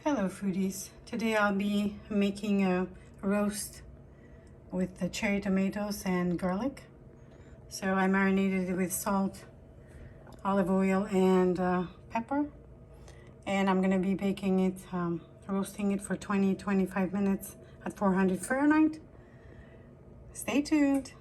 Hello foodies, today I'll be making a roast with the cherry tomatoes and garlic. So I marinated it with salt, olive oil and pepper, and I'm gonna be baking it, roasting it for 20-25 minutes at 400 Fahrenheit. Stay tuned.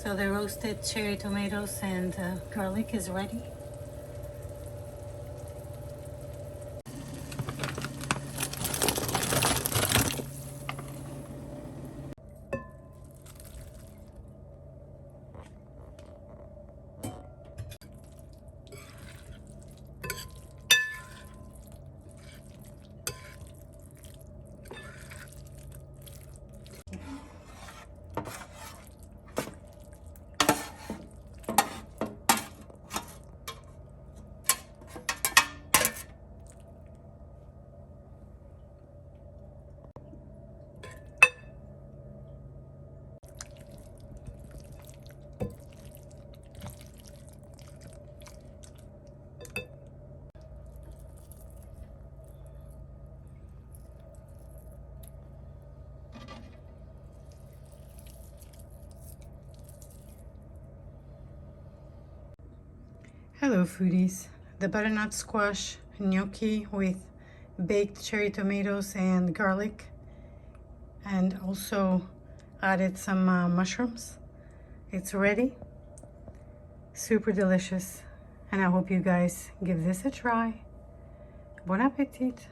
So the roasted cherry tomatoes and garlic is ready. Hello foodies, the butternut squash gnocchi with baked cherry tomatoes and garlic, and also added some mushrooms. It's ready, super delicious, and I hope you guys give this a try. Bon appetit!